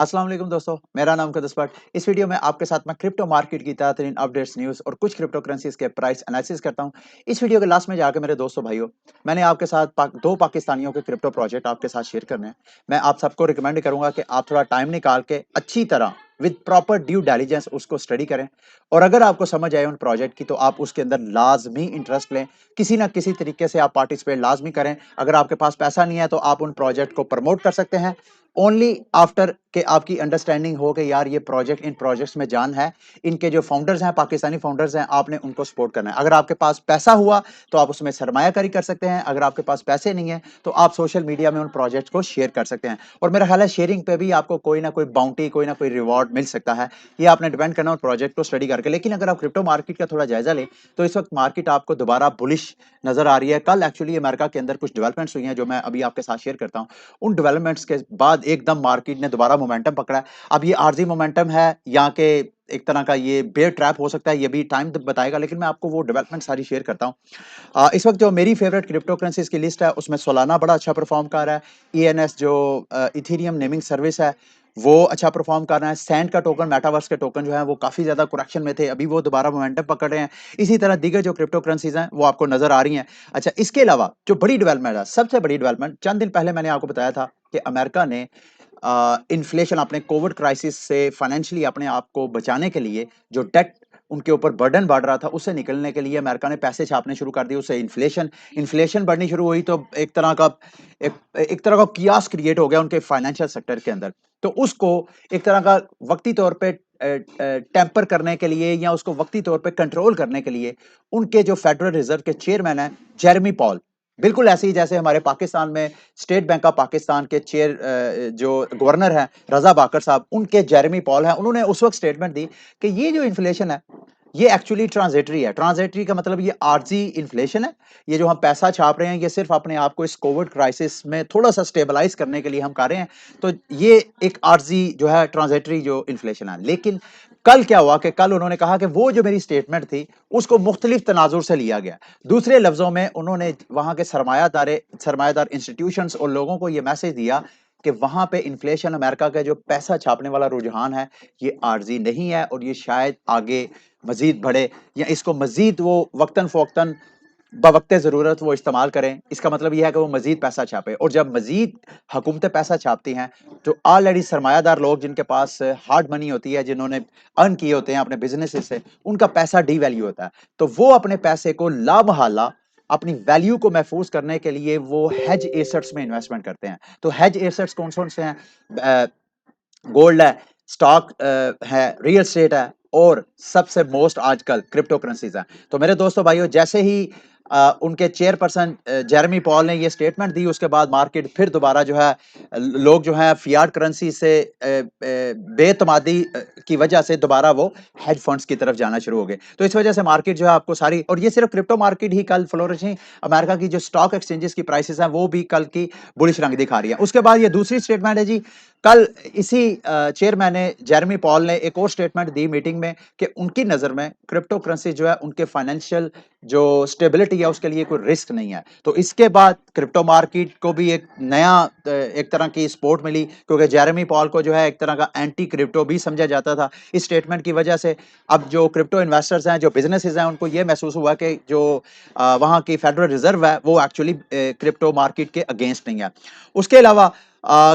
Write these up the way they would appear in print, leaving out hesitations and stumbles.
अस्सलाम वालेकुम दोस्तों, मेरा नाम कदस भट्ट। इस वीडियो में आपके साथ मैं क्रिप्टो मार्केट की ताज़ा तरीन अपडेट्स, न्यूज़ और कुछ क्रिप्टो करेंसीज के प्राइस एनालिसिस करता हूं। इस वीडियो के लास्ट में जाकर मेरे दोस्तों भाइयों, मैंने आपके साथ दो पाकिस्तानियों के क्रिप्टो प्रोजेक्ट आपके साथ शेयर करने हैं। मैं आप सबको रिकमेंड करूंगा कि आप थोड़ा टाइम निकाल के अच्छी तरह विद प्रॉपर ड्यू डिलिजेंस उसको स्टडी करें, और अगर आपको समझ आए उन प्रोजेक्ट की तो आप उसके अंदर लाजमी इंटरेस्ट लें, किसी ना किसी तरीके से आप पार्टिसिपेट लाजमी करें। अगर आपके पास पैसा नहीं है तो आप उन प्रोजेक्ट को प्रमोट कर सकते हैं ओनली आफ्टर के आपकी अंडरस्टैंडिंग हो कि यार ये प्रोजेक्ट, इन प्रोजेक्ट्स में जान है, इनके जो फाउंडर्स हैं पाकिस्तानी फाउंडर्स हैं, आपने उनको सपोर्ट करना है। अगर आपके पास पैसा हुआ तो आप उसमें सरमायाकारी कर सकते हैं, अगर आपके पास पैसे नहीं है तो आप सोशल मीडिया में उन प्रोजेक्ट्स को शेयर कर सकते हैं। और मेरा ख्याल है शेयरिंग पे भी आपको कोई ना कोई बाउंटी, कोई ना कोई रिवॉर्ड मिल सकता है। ये आपने डिपेंड करना उन प्रोजेक्ट को स्टडी करके। लेकिन अगर आप क्रिप्टो मार्केट का थोड़ा जायजा लें तो इस वक्त मार्केट आपको दोबारा बुलिश नजर आ रही है। कल एक्चुअली अमेरिका के अंदर कुछ डेवलपमेंट्स हुई हैं जो मैं अभी आपके साथ शेयर करता हूं। उन डेवलपमेंट्स के बाद एकदम मार्केट ने दोबारा मोमेंटम पकड़ा है। अब ये आर्जी मोमेंटम है या के एक तरह का ये बेयर ट्रैप हो सकता है, ये भी टाइम बताएगा, लेकिन मैं आपको वो डेवलपमेंट सारी शेयर करता हूँ। इस वक्त जो मेरी फेवरेट क्रिप्टो करेंसीज की लिस्ट है उसमें सोलाना बड़ा अच्छा परफॉर्म कर रहा है। ईएनएस जो इथेरियम नेमिंग सर्विस है वो अच्छा परफॉर्म कर रहा है। सैंड का टोकन, मेटावर्स के टोकन जो है वो काफी ज्यादा करेक्शन में थे, अभी वो दोबारा मोमेंटम पकड़ रहे हैं। इसी तरह दीगर जो क्रिप्टो करेंसीज हैं वो आपको नजर आ रही हैं। अच्छा, इसके अलावा जो बड़ी डेवलपमेंट है, सबसे बड़ी डेवलपमेंट चंद दिन पहले मैंने आपको बताया था कि अमेरिका ने इन्फ्लेशन, अपने कोविड क्राइसिस से फाइनेंशियली अपने आप को बचाने के लिए जो डेट उनके ऊपर बर्डन बढ़ रहा था उससे निकलने के लिए अमेरिका ने पैसे छापने शुरू कर दिए। उससे इन्फ्लेशन इन्फ्लेशन बढ़नी शुरू हुई तो एक तरह का कियास क्रिएट हो गया उनके फाइनेंशियल सेक्टर के अंदर। तो उसको एक तरह का वक्ती तौर पे टेम्पर करने के लिए या उसको वक्ती तौर पे कंट्रोल करने के लिए उनके जो फेडरल रिजर्व के चेयरमैन है जेरेमी पॉल, बिल्कुल ऐसे ही जैसे हमारे पाकिस्तान में स्टेट बैंक ऑफ पाकिस्तान के चेयर जो गवर्नर हैं रजा बाकर साहब, उनके जेरेमी पॉल हैं, उन्होंने उस वक्त स्टेटमेंट दी कि ये जो इन्फ्लेशन है ये एक्चुअली ट्रांजिटरी है। ट्रांजिटरी का मतलब ये आर्जी इन्फ्लेशन है। ये जो हम पैसा छाप रहे हैं ये सिर्फ अपने आप को इस कोविड क्राइसिस में थोड़ा सा स्टेबलाइज करने के लिए हम कर रहे हैं। तो ये एक आर्जी जो है ट्रांजिटरी जो इन्फ्लेशन है। लेकिन कल क्या हुआ कि कल उन्होंने कहा कि वो जो मेरी स्टेटमेंट थी उसको मुख्तलिफ तनाजुर से लिया गया। दूसरे लफ्जों में उन्होंने वहां के सरमायादार इंस्टीट्यूशंस और लोगों को यह मैसेज दिया कि वहां पे इन्फ्लेशन, अमेरिका का जो पैसा छापने वाला रुझान है ये आर्जी नहीं है और ये शायद आगे मजीद बढ़े या इसको मजीद वो वक्तन फ़ोक्तन बवक्ते ज़रूरत वो इस्तेमाल करें। इसका मतलब ये है कि वो मजीद पैसा छापे, और जब मजीद हुकूमतें पैसा छापती हैं तो ऑलरेडी सरमायादार लोग जिनके पास हार्ड मनी होती है, जिन्होंने अर्न किए होते हैं अपने बिजनेस से, उनका पैसा डी वैल्यू होता है। तो वो अपने पैसे को लामहला अपनी वैल्यू को महफूज करने के लिए वो हेज एसेट्स में इन्वेस्टमेंट करते हैं। तो हेज एसेट्स कौन कौन से हैं? गोल्ड है, स्टॉक है, रियल एस्टेट है, और सबसे मोस्ट आजकल क्रिप्टो करेंसीज है। तो मेरे दोस्तों भाइयों, जैसे ही उनके चेयरपर्सन जेरेमी पॉल ने ये स्टेटमेंट दी उसके बाद मार्केट फिर दोबारा जो है लोग जो है फियाट करेंसी से बेतमादी की वजह से दोबारा वो हेज फंड्स की तरफ जाना शुरू हो गए। तो इस वजह से मार्केट जो है आपको सारी, और ये सिर्फ क्रिप्टो मार्केट ही कल फ्लोरिशिंग, अमेरिका की जो स्टॉक एक्सचेंजेस की प्राइसेस हैं वो भी कल की बुलिश रंग दिखा रही है। उसके बाद ये दूसरी स्टेटमेंट है जी, कल इसी चेयरमैन ने जेरेमी पॉल ने एक और स्टेटमेंट दी मीटिंग में कि उनकी नजर में क्रिप्टो करेंसी जो है उनके फाइनेंशियल जो स्टेबिलिटी है उसके लिए कोई रिस्क नहीं है। तो इसके बाद क्रिप्टो मार्केट को भी एक नया एक तरह की सपोर्ट मिली, क्योंकि जेरेमी पॉल को जो है एक तरह का एंटी क्रिप्टो भी समझा जाता था। इस स्टेटमेंट की वजह से अब जो क्रिप्टो इन्वेस्टर्स हैं, जो बिजनेसेस हैं, उनको ये महसूस हुआ कि जो वहाँ की फेडरल रिजर्व है वो एक्चुअली क्रिप्टो मार्केट के अगेंस्ट नहीं है। उसके अलावा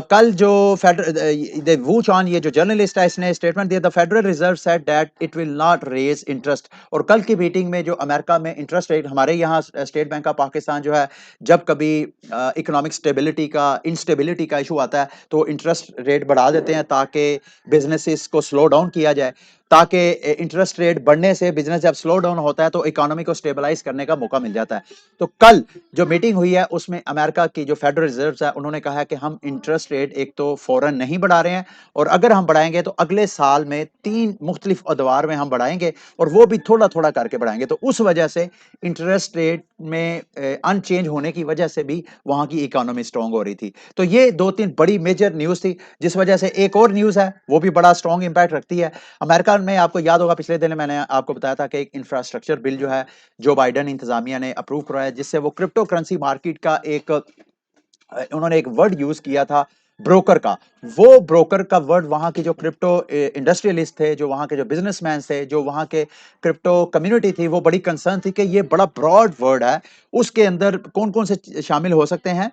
कल जो फेडरल वू चॉन, ये जो जर्नलिस्ट है, इसने स्टेटमेंट दिया, the federal reserve said that it will not raise interest. और कल की मीटिंग में जो अमेरिका में इंटरेस्ट रेट, हमारे यहाँ स्टेट बैंक ऑफ पाकिस्तान जो है, जब कभी इकोनॉमिक स्टेबिलिटी का, इंस्टेबिलिटी का इशू आता है तो इंटरेस्ट रेट बढ़ा देते हैं ताकि बिजनेसेस को स्लो डाउन किया जाए, ताकि इंटरेस्ट रेट बढ़ने से बिजनेस जब स्लो डाउन होता है तो इकोनॉमी को स्टेबलाइज करने का मौका मिल जाता है। तो कल जो मीटिंग हुई है उसमें अमेरिका की जो फेडरल रिजर्व है उन्होंने कहा है कि हम इंटरेस्ट रेट एक तो फौरन नहीं बढ़ा रहे हैं, और अगर हम बढ़ाएंगे तो अगले साल में 3 मुख्तलिफ अदवार में हम बढ़ाएंगे, और वो भी थोड़ा थोड़ा करके बढ़ाएंगे। तो उस वजह से इंटरेस्ट रेट में अनचेंज होने की वजह से भी वहां की इकोनॉमी स्ट्रांग हो रही थी। तो ये 2-3 बड़ी मेजर न्यूज थी, जिस वजह से एक और न्यूज है वो भी बड़ा स्ट्रांग इंपैक्ट रखती है। अमेरिका में आपको याद होगा पिछले दिन मैंने आपको बताया था कि एक इंफ्रास्ट्रक्चर बिल जो है जो बाइडेन इंतजामिया ने अप्रूव कराया, जिससे वो क्रिप्टो करेंसी मार्केट का एक उन्होंने एक वर्ड यूज किया था ब्रोकर का। वो ब्रोकर का वर्ड वहाँ की जो क्रिप्टो इंडस्ट्रियलिस्ट थे, जो वहाँ के जो बिज़नेसमैन थे, जो वहाँ के क्रिप्टो कम्युनिटी थी, वो बड़ी कंसर्न थी कि ये बड़ा ब्रॉड वर्ड है, उसके अंदर कौन-कौन से शामिल हो सकते हैं?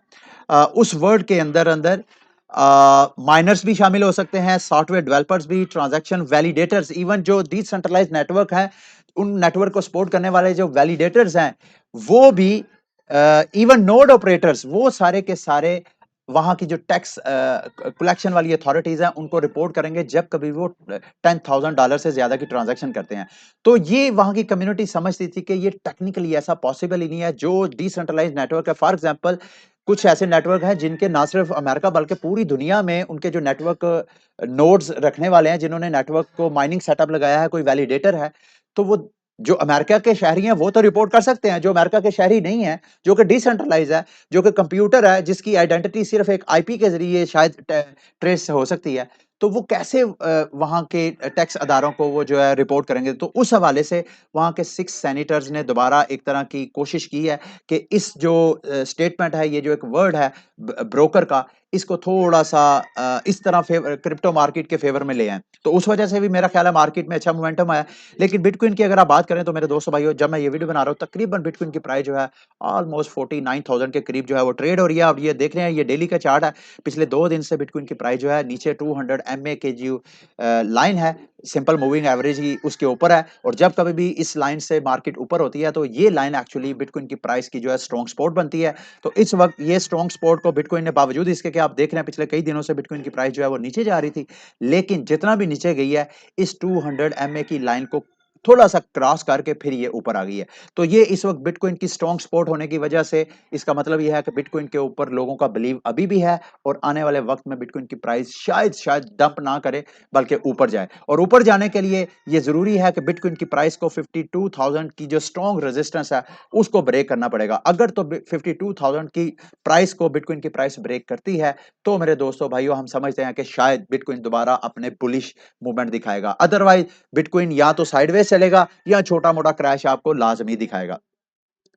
उस वर्ड के अंदर माइनर्स भी शामिल हो सकते हैं, सॉफ्टवेयर डेवलपर्स भी, ट्रांज़ैक्शन वैलिडेटर्स, इवन जो डिसेंट्रलाइज़्ड नेटवर्क है, उन नेटवर्क को सपोर्ट करने वाले जो वैलिडेटर्स हैं, वो भी इवन नोड ऑपरेटर्स, वो सारे के सारे वहाँ की जो टैक्स कलेक्शन वाली अथॉरिटीज़ हैं, उनको रिपोर्ट करेंगे जब कभी वो $10,000 से ज़्यादा की ट्रांज़ैक्शन करते हैं। तो ये वहाँ की कम्युनिटी समझती थी कि ये टेक्निकली ऐसा पॉसिबल ही नहीं है, जो डिसेंट्रलाइज़्ड नेटवर्क है, फॉर एग्ज़ाम्पल कुछ ऐसे नेटवर्क हैं जिनके ना सिर्फ अमेरिका बल्कि पूरी दुनिया में उनके जो नेटवर्क नोड्स रखने वाले हैं, जिन्होंने नेटवर्क को माइनिंग सेटअप लगाया है, कोई वैलिडेटर है, तो वो जो अमेरिका के शहरी हैं, वो तो रिपोर्ट कर सकते हैं, जो अमेरिका के शहरी नहीं है, जो कि डिसेंट्रलाइज़ है, जो कि कंप्यूटर है, जिसकी आइडेंटिटी सिर्फ एक आईपी के ज़रिए शायद ट्रेस हो सकती है, तो वो कैसे वहाँ के टैक्स अदारों को वो जो है रिपोर्ट करेंगे? तो उस हवाले से वहाँ के 6 सेनेटर्स ने दोबारा एक तरह की कोशिश की है कि इस जो स्टेटमेंट है, ये जो एक वर्ड है ब्रोकर का, इसको थोड़ा-सा इस तरह क्रिप्टो मार्केट के फ़ेवर में ले आएँ। तो उस वजह से भी मेरा ख़्याल है मार्केट में अच्छा मोमेंटम आया। लेकिन बिटकॉइन की अगर आप बात करें तो मेरे दोस्तों भाइयों, जब मैं ये वीडियो बना रहा हूँ, तकरीबन बिटकॉइन की प्राइस जो है ऑलमोस्ट 49,000 के करीब जो है वो ट्रेड हो रही है। आप ये देख रहे हैं, ये डेली का चार्ट है। पिछले 2 दिन से बिटकॉइन की प्राइस जो है नीचे 200 एमए के जो लाइन है, सिंपल मूविंग एवरेज ही उसके ऊपर है, और जब कभी भी इस लाइन से मार्केट ऊपर होती है, तो ये लाइन एक्चुअली बिटकॉइन की प्राइस की जो है स्ट्रॉन्ग सपोर्ट बनती है। तो इस वक़्त ये स्ट्रॉन्ग सपोर्ट को बिटकॉइन ने, बावजूद इसके कि आप देख रहे हैं पिछले कई दिनों से बिटकॉइन की प्राइस जो है वो नीचे जा रही थी, लेकिन जितना भी नीचे गई है, इस 200 एमए की लाइन को थोड़ा-सा क्रॉस करके फिर ये ऊपर आ गई है। तो ये इस वक़्त बिटकॉइन की स्ट्रॉन्ग सपोर्ट होने की वजह से, इसका मतलब ये है कि बिटकॉइन के ऊपर लोगों का बिलीव अभी भी है, और आने वाले वक़्त में बिटकॉइन की प्राइस शायद डंप ना करे, बल्कि ऊपर जाए। और ऊपर जाने के लिए ये ज़रूरी है कि बिटकॉइन की प्राइस को 52,000 की जो स्ट्रॉन्ग रेजिस्टेंस है, उसको ब्रेक करना पड़ेगा। अगर तो 52,000 की प्राइस को बिटकॉइन की प्राइस ब्रेक करती है, तो मेरे दोस्तों भाइयों, हम समझते हैं कि शायद बिटकॉइन दोबारा अपने बुलिश मूवमेंट दिखाएगा। अदरवाइज बिटकॉइन या तो साइडवेज चलेगा, या छोटा-मोटा क्रैश आपको लाज़मी दिखाएगा।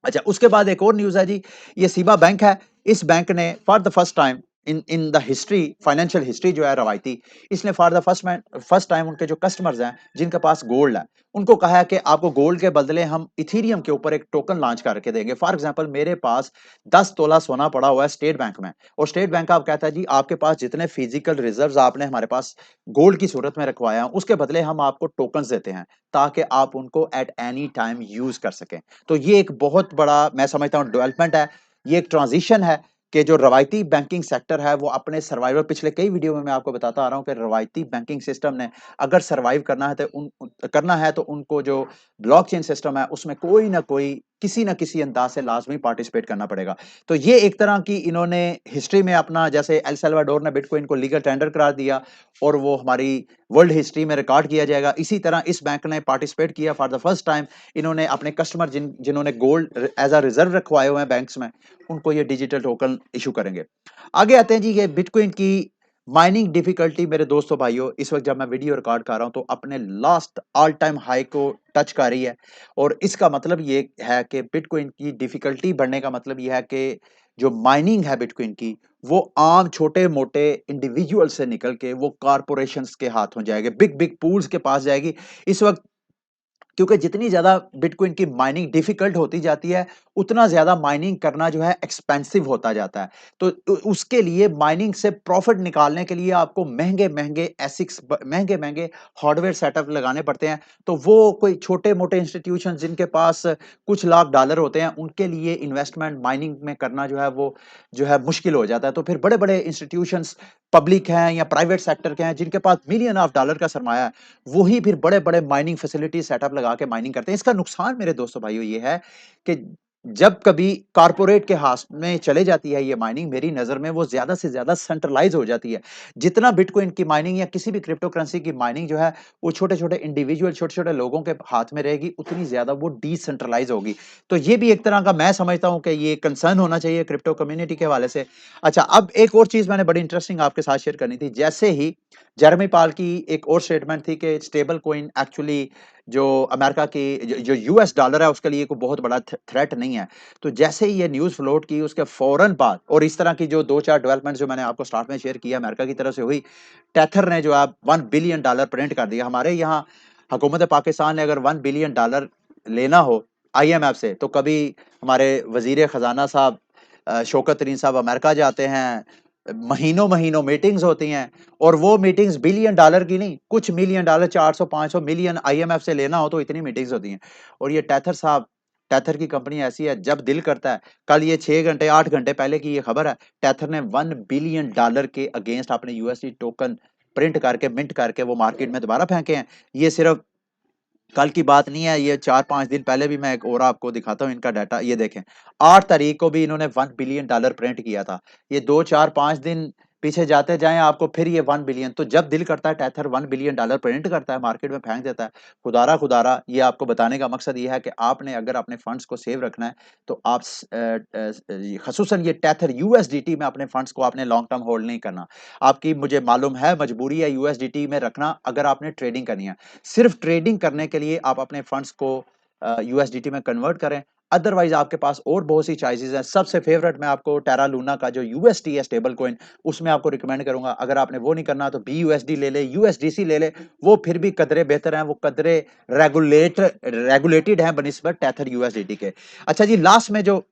अच्छा, उसके बाद एक और न्यूज़ है जी, ये सिबा बैंक है। इस बैंक ने for the first time in in the history, financial history जो है रवायती, इसने फॉर द फर्स्ट टाइम उनके जो कस्टमर्स हैं, जिनके पास गोल्ड है, उनको कहा है कि आपको गोल्ड के बदले हम इथेरियम के ऊपर एक टोकन लॉन्च करके देंगे। फॉर एग्जांपल, मेरे पास 10 तोला सोना पड़ा हुआ है स्टेट बैंक में, और स्टेट बैंक आप कहता है जी, आपके पास जितने फिजिकल रिजर्व्स आपने हमारे पास गोल्ड की सूरत में रखवाया है, उसके बदले हम आपको टोकन्स देते हैं, ताकि आप उनको एट एनी टाइम यूज़ कर सकें। तो ये एक बहुत बड़ा, मैं समझता हूँ, डेवलपमेंट है। ये एक ट्रांजिशन है कि जो रवायती बैंकिंग सेक्टर है, वो अपने सर्वाइवल, पिछले कई वीडियो में मैं आपको बताता आ रहा हूँ कि रवायती बैंकिंग सिस्टम ने अगर सर्वाइव करना है तो उनको जो ब्लॉकचेन सिस्टम है, उसमें कोई ना कोई, किसी ना किसी अंदाज से लाजमी पार्टिसिपेट करना पड़ेगा। तो ये एक तरह की इन्होंने हिस्ट्री में अपना, जैसे एल सल्वाडोर ने बिटकॉइन को लीगल टेंडर करार दिया, और वो हमारी वर्ल्ड हिस्ट्री में रिकॉर्ड किया जाएगा, इसी तरह इस बैंक ने पार्टिसिपेट किया फॉर द फर्स्ट टाइम। इन्होंने अपने कस्टमर जिन्होंने गोल्ड एज अ रिजर्व रखवाए हुए हैं बैंक्स में, उनको ये डिजिटल टोकन इशू करेंगे। आगे आते हैं जी, ये बिटकॉइन की माइनिंग डिफिकल्टी, मेरे दोस्तों भाइयों, इस वक्त जब मैं वीडियो रिकॉर्ड कर रहा हूं, तो अपने लास्ट ऑल टाइम हाई को टच कर रही है। और इसका मतलब ये है कि बिटकॉइन की डिफिकल्टी बढ़ने का मतलब ये है कि जो माइनिंग है बिटकॉइन की, वो आम छोटे मोटे इंडिविजुअल से निकल के वो कारपोरेशंस के हाथ हो जाएगी, बिग बिग पूल्स के पास जाएगी इस वक्त। क्योंकि जितनी ज़्यादा बिटकॉइन की माइनिंग डिफ़िकल्ट होती जाती है, उतना ज़्यादा माइनिंग करना जो है एक्सपेंसिव होता जाता है। तो उसके लिए माइनिंग से प्रॉफ़िट निकालने के लिए आपको महँगे-महँगे एसिक्स, ब महँगे-महँगे हार्डवेयर सेटअप लगाने पड़ते हैं। तो वो कोई छोटे-मोटे इंस्टीट्यूशन जिनके पास कुछ लाख डॉलर होते हैं, उनके लिए इन्वेस्टमेंट माइनिंग में करना जो है वो जो है मुश्किल हो जाता है। तो फिर बड़े-बड़े इंस्टीट्यूशंस, पब्लिक हैं या प्राइवेट सेक्टर के हैं, जिनके पास मिलियन ऑफ डॉलर का सरमाया है, वही फिर बड़े-बड़े माइनिंग फैसिलिटी सेटअप लगा के माइनिंग करते हैं। इसका नुकसान मेरे दोस्तों भाइयों ये है कि जब कभी कॉर्पोरेट के हाथ में चले जाती है ये माइनिंग, मेरी नज़र में वो ज़्यादा से ज़्यादा सेंट्रलाइज़ हो जाती है। जितना बिटकॉइन की माइनिंग या किसी भी क्रिप्टो करेंसी की माइनिंग जो है, वो छोटे-छोटे इंडिविजुअल, छोटे-छोटे लोगों के हाथ में रहेगी, उतनी ज़्यादा वो डिसेंट्रलाइज़ होगी। तो ये भी एक तरह का, मैं समझता हूँ कि ये कंसर्न होना चाहिए क्रिप्टो कम्युनिटी के हवाले से। अच्छा, अब एक और चीज़ मैंने बड़ी इंटरेस्टिंग आपके साथ शेयर करनी थी। जैसे ही जेरेमी पावल की एक और स्टेटमेंट थी कि स्टेबल कॉइन एक्चुअली जो अमेरिका की जो यूएस डॉलर है उसके लिए कोई बहुत बड़ा थ्रेट नहीं है। तो जैसे ही ये न्यूज़ फ्लोट की उसके फ़ौरन बाद और इस तरह की जो 2-4 डेवलपमेंट जो मैंने आपको स्टार्ट में शेयर किया अमेरिका की तरफ से हुई, टेथर ने जो है $1 बिलियन प्रिंट कर दिया। हमारे यहाँ हुकूमत पाकिस्तान ने अगर $1 बिलियन लेना हो आईएमएफ से तो कभी हमारे वज़ीर ख़ज़ाना साहब शौकत तरीन साहब अमेरिका जाते हैं, महीनों-महीनों मीटिंग्स होती हैं और वो मीटिंग्स बिलियन डॉलर की नहीं, कुछ मिलियन डॉलर 400-500 मिलियन आईएमएफ से लेना हो तो इतनी मीटिंग्स होती हैं। और ये टेथर साहब टेथर की कंपनी ऐसी है जब दिल करता है, कल ये 6 घंटे 8 घंटे पहले की ये खबर है, टेथर ने $1 बिलियन के अगेंस्ट अपने यूएसडी टोकन प्रिंट करके मिंट करके वो मार्केट में दोबारा फेंके हैं। ये सिर्फ कल की बात नहीं है, ये 4-5 दिन पहले भी मैं एक और आपको दिखाता हूँ इनका डाटा, ये देखें। 8 तारीख को भी इन्होंने $1 बिलियन प्रिंट किया था। ये 2, 4, 5 दिन पीछे जाते जाएँ आपको फिर ये 1 बिलियन तो जब दिल करता है टेथर $1 बिलियन प्रिंट करता है, मार्केट में फेंक देता है। खुदारा ये आपको बताने का मकसद ये है कि आपने अगर अपने फंड्स को सेव रखना है, तो आप ख़ुसूसन ये टेथर यूएसडीटी में अपने फंड्स को आपने लॉन्ग टर्म होल्ड नहीं करना। आपकी मुझे मालूम है मजबूरी है यूएसडीटी में रखना अगर आपने ट्रेडिंग करनी है। सिर्फ ट्रेडिंग करने के लिए आप अपने फंड्स को यूएसडीटी में कन्वर्ट करें। अदरवाइज आपके पास और बहुत सी चॉइसेस हैं। सबसे फेवरेट मैं आपको टेरा लूना का जो यूएसटी है स्टेबल कॉइन उसमें आपको रिकमेंड करूंगा। अगर आपने वो नहीं करना तो बीयूएसडी ले ले, यूएसडीसी ले ले। वो फिर भी कदरे बेहतर हैं, वो कदरे रेगुलेटेड हैं बनिस्बत टेथर यूएसडीटी के। अच्छा जी, लास्ट में जो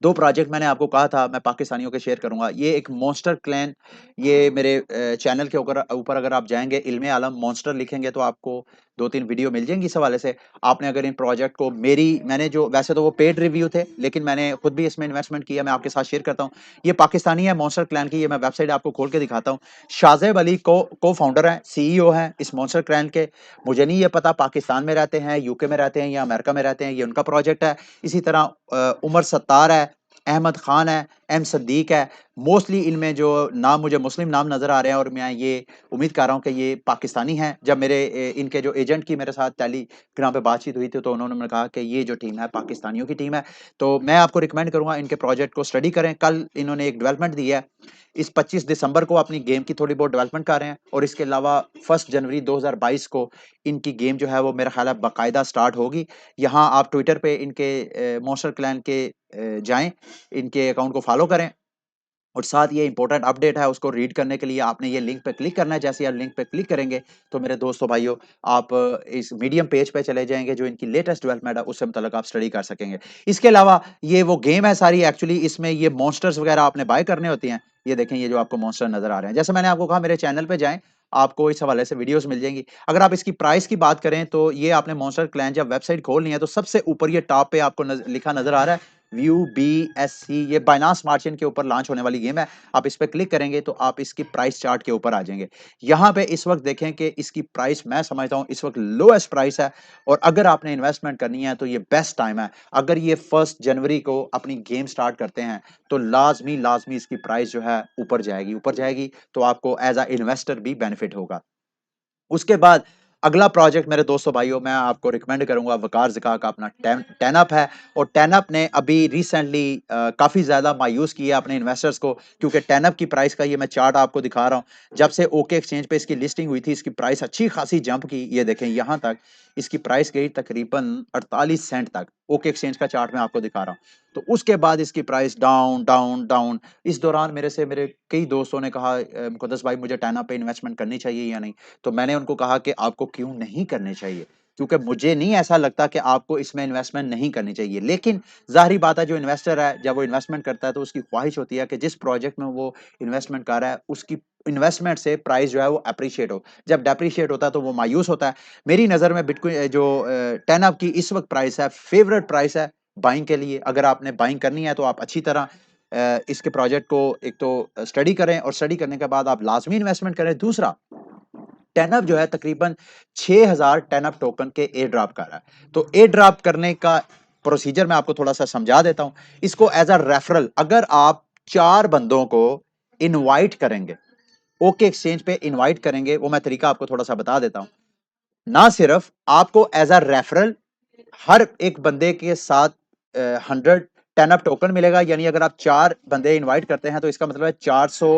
2 प्रोजेक्ट मैंने आपको कहा था मैं पाकिस्तानियों के शेयर करूँगा। ये एक मॉन्स्टर क्लैन ये मेरे चैनल के ऊपर ऊपर अगर आप जाएँगे इल्मे आलम मॉन्स्टर लिखेंगे तो आपको 2-3 वीडियो मिल जाएँगी इस हवाले से। आपने अगर इन प्रोजेक्ट को मैंने जो वैसे तो वो पेड रिव्यू थे, लेकिन मैंने खुद भी इसमें इन्वेस्टमेंट किया, मैं आपके साथ शेयर करता हूँ। ये पाकिस्तानी है मॉन्स्टर क्लैन की, ये मैं वेबसाइट आपको खोल के दिखाता हूँ। शाज़ेब अली को-फाउंडर हैं, सीईओ हैं इस मॉन्स्टर क्लैन के। मुझे नहीं ये पता पाकिस्तान में रहते हैं, यूके में रहते हैं या अमेरिका में रहते हैं, ये उनका प्रोजेक्ट है। इसी तरह उमर सत्तार है, अहमद खान है, एम सिद्दीक है। मोस्टली इनमें जो नाम मुझे मुस्लिम नाम नज़र आ रहे हैं और मैं ये उम्मीद कर रहा हूँ कि ये पाकिस्तानी हैं। जब मेरे इनके जो एजेंट की मेरे साथ टेलीग्राम पे बातचीत हुई थी तो उन्होंने मुझे कहा कि ये जो टीम है पाकिस्तानियों की टीम है। तो मैं आपको रिकमेंड करूँगा इनके प्रोजेक्ट को स्टडी करें। कल इन्होंने एक डेवलपमेंट दी है। इस 25 दिसंबर को अपनी गेम की थोड़ी बहुत डेवलपमेंट कर रहे हैं और इसके अलावा 1 जनवरी 2022 को इनकी गेम जो है वो मेरा ख़्याल है बाकायदा स्टार्ट होगी। यहाँ आप ट्विटर पे इनके मॉन्स्टर क्लैन के जाएँ, इनके अकाउंट को फ़ॉलो करें और साथ ये इम्पोर्टेंट अपडेट है उसको रीड करने के लिए आपने ये लिंक पे क्लिक करना है। जैसे ही आप लिंक पे क्लिक करेंगे तो मेरे दोस्तों भाइयों आप इस मीडियम पेज पे चले जाएँगे जो इनकी लेटेस्ट डेवलपमेंट है उससे मुतल्लिक आप स्टडी कर सकेंगे। इसके अलावा ये वो गेम है सारी एक्चुअली इसमें ये मॉन्स्टर्स वगैरह आपने बाय करने होती हैं। ये देखें ये जो आपको मॉन्स्टर नज़र आ रहे हैं। जैसे मैंने आपको कहा मेरे चैनल पे जाएँ, आपको इस हवाले से वीडियोज़ मिल जाएँगी। अगर आप इसकी प्राइस की बात करें तो ये आपने मॉन्स्टर क्लैन जब वेबसाइट खोलनी है तो सबसे ऊपर ये टॉप पे आपको लिखा नज़र आ रहा है यूबीएससी ये बाइनांस स्मार्ट चेन के ऊपर लॉन्च होने वाली गेम है। आप इस पे क्लिक करेंगे तो आप इसकी प्राइस चार्ट के ऊपर आ जाएँगे। यहाँ पे इस वक़्त देखें कि इसकी प्राइस मैं समझता हूँ इस वक़्त लोएस्ट प्राइस है और अगर आपने इन्वेस्टमेंट करनी है तो ये बेस्ट टाइम है। अगर ये 1 जनवरी को अपनी गेम स्टार्ट करते हैं तो लाज़मी इसकी प्राइस जो है ऊपर जाएगी तो आपको एज़ अ इन्वेस्टर भी बेनिफिट होगा। उसके बाद अगला प्रोजेक्ट मेरे दोस्तों भाइयों मैं आपको रिकमेंड करूँगा वकार ज़का का अपना टेनअप है और टेनअप ने अभी रिसेंटली काफ़ी ज़्यादा मायूस किया अपने इन्वेस्टर्स को क्योंकि टेनअप की प्राइस का ये मैं चार्ट आपको दिखा रहा हूँ। जब से ओके एक्सचेंज पे इसकी लिस्टिंग हुई थी इसकी प्राइस अच्छी खासी जंप की। ये देखें यहाँ तक इसकी प्राइस गई तकरीबन 48 सेंट तक। ओके एक्सचेंज का चार्ट मैं आपको दिखा रहा हूँ। तो उसके बाद इसकी प्राइस डाउन, डाउन, डाउन। इस दौरान मेरे कई दोस्तों ने कहा मुक़द्दस भाई मुझे टेनअप पे इन्वेस्टमेंट करनी चाहिए या नहीं? तो मैंने उनको कहा कि आपको क्यों नहीं करनी चाहिए क्योंकि मुझे नहीं ऐसा लगता कि आपको इसमें इन्वेस्टमेंट नहीं करनी चाहिए। लेकिन ज़ाहिर बात है जो इन्वेस्टर है जब वो इन्वेस्टमेंट करता है तो उसकी ख्वाहिश होती है कि जिस प्रोजेक्ट में वो इन्वेस्टमेंट कर रहा है उसकी इन्वेस्टमेंट से प्राइस जो है वो एप्रिशिएट हो। जब डेप्रिशिएट होता है तो वो मायूस होता है। मेरी नज़र में बिटकॉइन जो 10 अप की इस वक्त प्राइस है फेवरेट प्राइस है बाइंग के लिए। अगर आपने बाइंग करनी है तो आप अच्छी तरह इसके प्रोजेक्ट को एक तो स्टडी करें और स्टडी करने के बाद आप लाजमी इन्वेस्टमेंट करें। दूसरा टेनअप जो है तकरीबन 6000 टेनअप टोकन के एयर ड्रॉप कर रहा है। तो एयर ड्रॉप करने का प्रोसीजर मैं आपको थोड़ा सा समझा देता हूं। इसको एज अ रेफरल अगर आप 4 बंदों को इनवाइट करेंगे ओके एक्सचेंज पे इनवाइट करेंगे वो मैं तरीका आपको थोड़ा सा बता देता हूं। ना सिर्फ आपको एज अ रेफरल हर एक बंदे के साथ 100 टेनअप टोकन मिलेगा। यानी अगर आप 4 बंदे इनवाइट करते हैं तो इसका मतलब है 400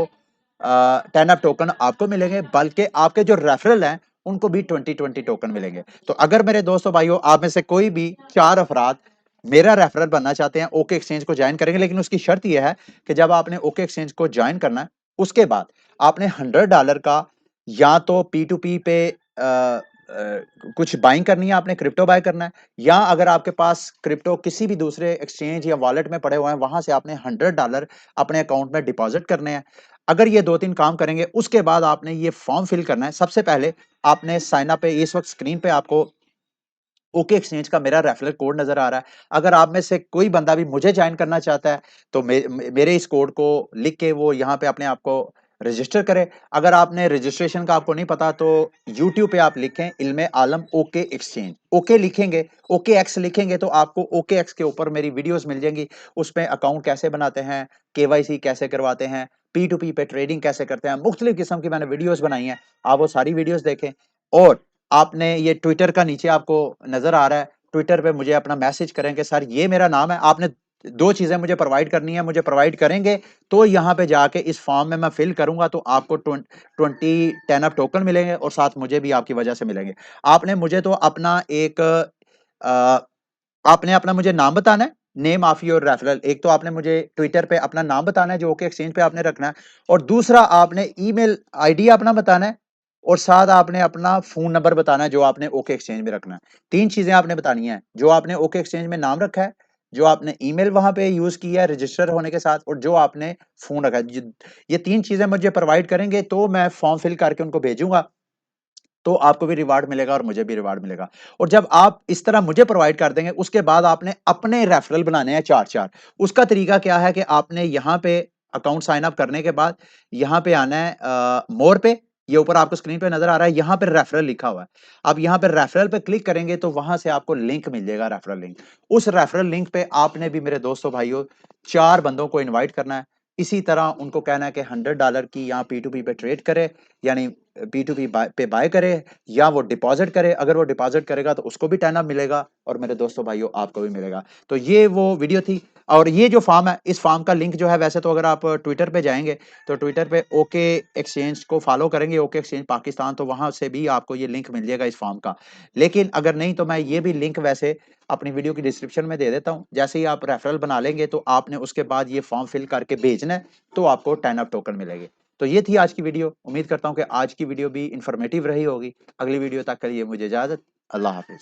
टेनअप टोकन आपको मिलेंगे। बल्कि आपके जो रेफरल हैं उनको भी 20 टोकन मिलेंगे। तो अगर मेरे दोस्तों भाइयों आप में से कोई भी 4 अफराद मेरा रेफरल बनना चाहते हैं, ओके एक्सचेंज को ज्वाइन करेंगे, लेकिन उसकी शर्त यह है कि जब आपने ओके एक्सचेंज को ज्वाइन करना है उसके बाद आपने $100 का या तो P2P पे कुछ बाइंग करनी है, आपने क्रिप्टो बाय करना है, या अगर आपके पास क्रिप्टो किसी भी दूसरे एक्सचेंज या वॉलेट में पड़े हुए हैं वहां से आपने $100 अपने अकाउंट में डिपॉजिट करने हैं। अगर ये 2-3 काम करेंगे उसके बाद आपने ये फॉर्म फिल करना है। सबसे पहले आपने साइन अप पे, इस वक्त स्क्रीन पे आपको ओके एक्सचेंज का मेरा रेफरल कोड नजर आ रहा है। अगर आप में से कोई बंदा भी मुझे ज्वाइन करना चाहता है तो मेरे इस कोड को लिख के वो यहाँ पे अपने आप को रजिस्टर करे। अगर आपने रजिस्ट्रेशन का आपको नहीं पता तो यूट्यूब पे आप लिखें इल्मे आलम ओके एक्सचेंज, ओके लिखेंगे, ओके एक्स लिखेंगे तो आपको ओके एक्स के ऊपर मेरी वीडियोस मिल जाएंगी। उसमें अकाउंट कैसे बनाते हैं, केवाईसी कैसे करवाते हैं, P2P पे ट्रेडिंग कैसे करते हैं, मुख्तलिफ किस्म की मैंने वीडियोस बनाई हैं। आप वो सारी वीडियोस देखें। और आपने ये ट्विटर का नीचे आपको नजर आ रहा है, ट्विटर पे मुझे अपना मैसेज करें कि सर ये मेरा नाम है। आपने 2 चीजें मुझे प्रोवाइड करनी है, मुझे प्रोवाइड करेंगे तो यहाँ पे जाके इस फॉर्म में मैं फिल करूंगा तो आपको 20 10 अप टोकन मिलेंगे और साथ मुझे भी आपकी वजह से मिलेंगे। आपने मुझे तो अपना एक आपने अपना मुझे नाम बताना है, नेम ऑफ योर रेफरल। एक तो आपने मुझे ट्विटर पे अपना नाम बताना है जो ओके एक्सचेंज पे आपने रखना है, और दूसरा आपने ईमेल आईडी अपना बताना है, और साथ आपने अपना फोन नंबर बताना है जो आपने ओके एक्सचेंज में रखना है। 3 चीजें आपने बतानी है, जो आपने ओके एक्सचेंज में नाम रखा है, जो आपने ईमेल वहां पे यूज किया है रजिस्टर होने के साथ, और जो आपने फोन रखा है। ये 3 चीजें मुझे प्रोवाइड करेंगे तो मैं फॉर्म फिल करके उनको भेजूंगा, तो आपको भी रिवार्ड मिलेगा और मुझे भी रिवार्ड मिलेगा। और जब आप इस तरह मुझे प्रोवाइड कर देंगे उसके बाद आपने अपने रेफरल बनाने हैं 4-4। उसका तरीका क्या है कि आपने यहाँ पे अकाउंट साइन अप करने के बाद यहाँ पे आना है मोर पे, ये ऊपर आपको स्क्रीन पे नजर आ रहा है, यहाँ पे रेफरल लिखा हुआ है। अब यहाँ पे रेफरल पे क्लिक करेंगे तो वहां से आपको लिंक मिल जाएगा, रेफरल लिंक। उस रेफरल लिंक पे आपने भी मेरे दोस्तों भाइयों 4 बंदों को इन्वाइट करना है। इसी तरह उनको कहना है कि $100 की यहाँ P2P पे ट्रेड करे, यानी P2P पे बाय करे, या वो डिपॉजिट करे। अगर वो डिपॉजिट करेगा तो उसको भी 10 अप मिलेगा और मेरे दोस्तों भाइयों आपको भी मिलेगा। तो ये वो वीडियो थी। और ये जो फॉर्म है, इस फॉर्म का लिंक जो है, वैसे तो अगर आप ट्विटर पे जाएंगे तो ट्विटर पे ओके एक्सचेंज को फॉलो करेंगे, ओके एक्सचेंज पाकिस्तान, तो वहां से भी आपको ये लिंक मिल जाएगा इस फॉर्म का। लेकिन अगर नहीं तो मैं ये भी लिंक वैसे अपनी वीडियो की डिस्क्रिप्शन में दे देता हूँ। जैसे ही आप रेफरल बना लेंगे तो आपने उसके बाद ये फॉर्म फिल करके भेजना है तो आपको 10 अप टोकन मिलेगी। तो ये थी आज की वीडियो। उम्मीद करता हूँ कि आज की वीडियो भी इंफॉर्मेटिव रही होगी। अगली वीडियो तक के लिए मुझे इजाजत। अल्लाह हाफिज।